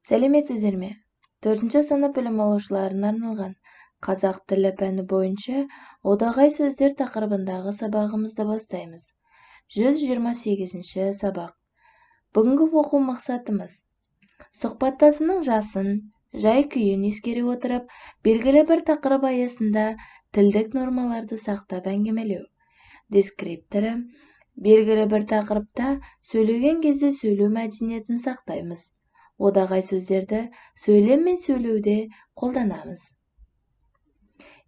Сәлеметсіздер ме? 4-ші сынып білім алушыларына арналған қазақ тілі пәні бойынша одағай сөздер тақырыбындағы сабағымызды бастаймыз. 128-ші сабақ. Бүгінгі оқу мақсатымыз сұхбаттасының жасын, жай-күйін ескере отырып, белгілі бір тақырып аясында тілдік нормаларды сақтап әңгімелеу. Дескрипторы: белгілі бір тақырыпта сөйлеген кезде сөйлеу мәдениетін сақтаймыз. Одағай сөздерді сөйлем мен сөйлеуде қолданамыз.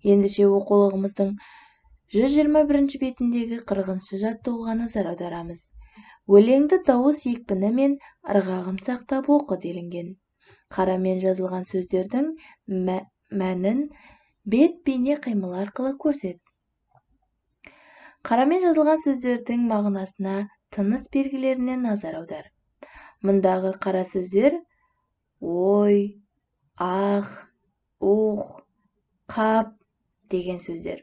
Ендеше оқулығымыздың 121 бетіндегі 40-шы жаттығуға назар аударамыз. Өлеңді дауыс екпіні мен ырғағын сақтап оқы делінген. Қарамен жазылған сөздердің мәнін бет-бейне қимыл арқылы көрсет. Қарамен жазылған сөздердің мағынасына, тыныс белгілеріне назар аудар. Мұндағы қара сөздер ой, ах, ух, қап деген сөздер.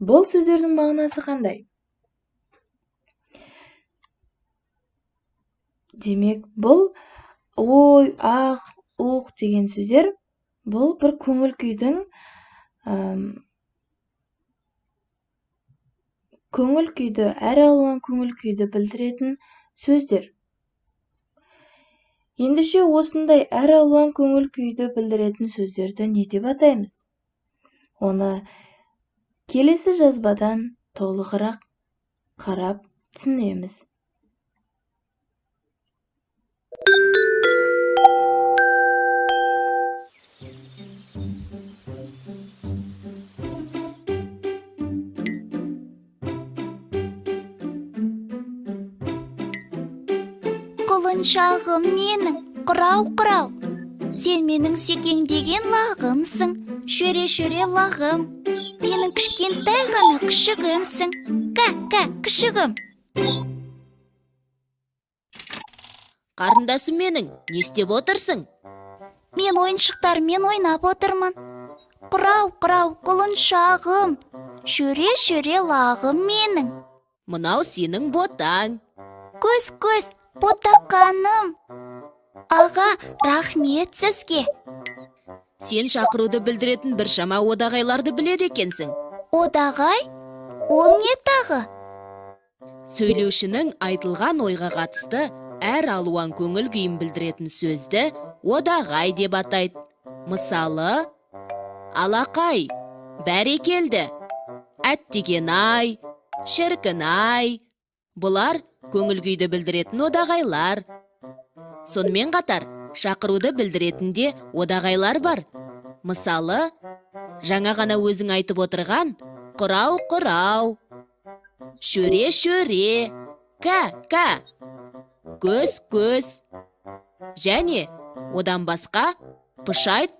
Бұл сөздердің мағынасы қандай? Демек, бұл ой, ах, ух деген сөздер бұл бір көңіл күйдің әр алуан көңіл күйді білдіретін сөздер. Ендеше осындай әр алуан көңіл күйді білдіретін сөздерді не деп атаймыз? Оны келесі жазбадан толығырақ қарап түсінеміз. Құлыншағым менің, құрау-құрау, сен менің секеңдеген лағымсың, шөре-шөре лағым. Менің кішкентай ғана күшігімсің, ка, күшігім. Қарындасым менің, не істеп отырсың? Мен ойыншықтармен ойнап отырмын. Құрау-құрау, құлыншағым, шөре-шөре лағым менің. Мынау сенің ботаң. Көз, ботақаным. Аға, рахмет сізге. Сен шақыруды білдіретін біршама одағайларды біледі екенсің. Одағай? Ол не тағы? Сөйлеушінің айтылған ойға қатысты әр алуан көңіл күйін білдіретін сөзді одағай деп атайды. Мысалы, алақай, бәрекелді, әттеген-ай, шіркін-ай. Бұлар көңіл күйді білдіретін одағайлар. Сонымен қатар, шақыруды білдіретін де одағайлар бар. Мысалы, жаңа ғана өзің айтып отырған құрау-құрау, шөре-шөре, ка, көз, және одан басқа пышайт,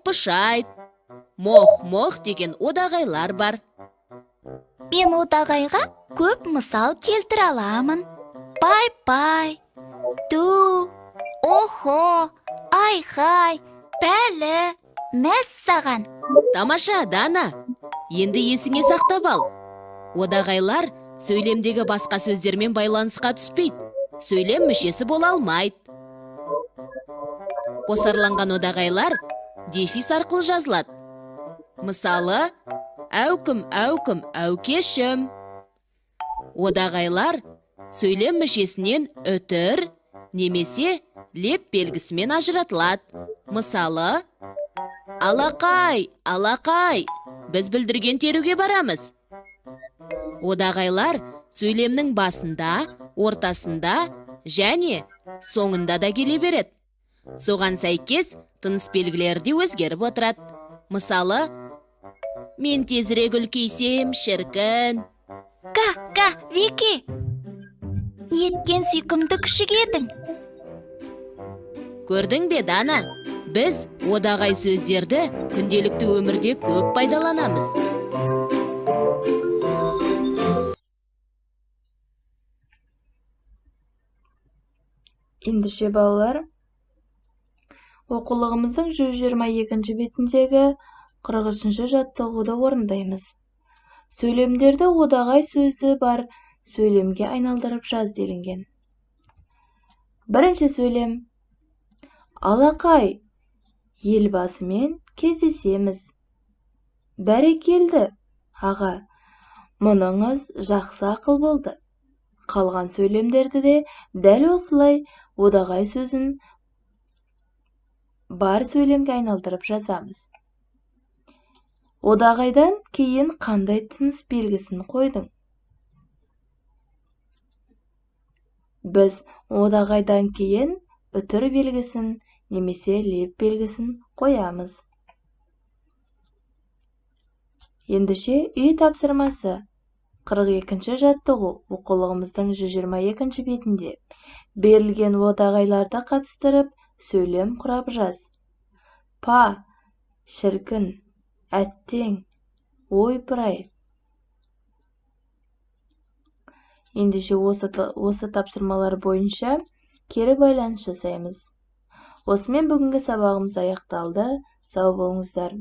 моқ деген одағайлар бар. Мен одағайға көп мысал келтіре аламын. Пай, ту, охо, айхай, пәлі, мәссаған. Тамаша, Дана, енді есіңе сақтап ал. Одағайлар сөйлемдегі басқа сөздермен байланысқа түспейді. Сөйлем мүшесі бола алмайды. Қосарланған одағайлар дефис арқылы жазылады. Мысалы, әукім, әукешім. Одағайлар сөйлем мүшесінен үтір немесе леп белгісімен ажыратылады. Мысалы, алақай, біз білдірген теруге барамыз. Одағайлар сөйлемнің басында, ортасында және соңында да келе береді. Соған сәйкес тыныс белгілері де өзгеріп отырады. Мысалы, мен тезірек үлкейсем, шіркін. Ка, Вики, неткен сүйкімді күшік едің. Көрдің бе, Дана? Біз одағай сөздерді күнделікті өмірде көп пайдаланамыз. Ендеше балалар, оқулығымыздың 122 бетіндегі 43-ші жаттығуды орындаймыз. Сөйлемдерді одағай сөзі бар сөйлемге айналдырып жаз делінген. Бірінші сөйлем. Алақай, елбасымен кездесеміз. Бәрекелді, аға. Мұныңыз жақсы ақыл болды. Қалған сөйлемдерді де дәл осылай одағай сөзін бар сөйлемге айналдырып жазамыз. Одағайдан кейін қандай тыныс белгісін қойдың? Біз одағайдан кейін үтір белгісін немесе леп белгісін қоямыз. Ендеше үй тапсырмасы 42-ші жаттығу оқулығымыздың 122-ші бетінде берілген одағайларды қатыстырып сөйлем құрап жаз. Па, шіркін, әттең, ойпыр-ай. Ендеше осы тапсырмалар бойынша кері байланыс жасаймыз. Осымен бүгінгі сабағымыз аяқталды. Сау болыңыздар.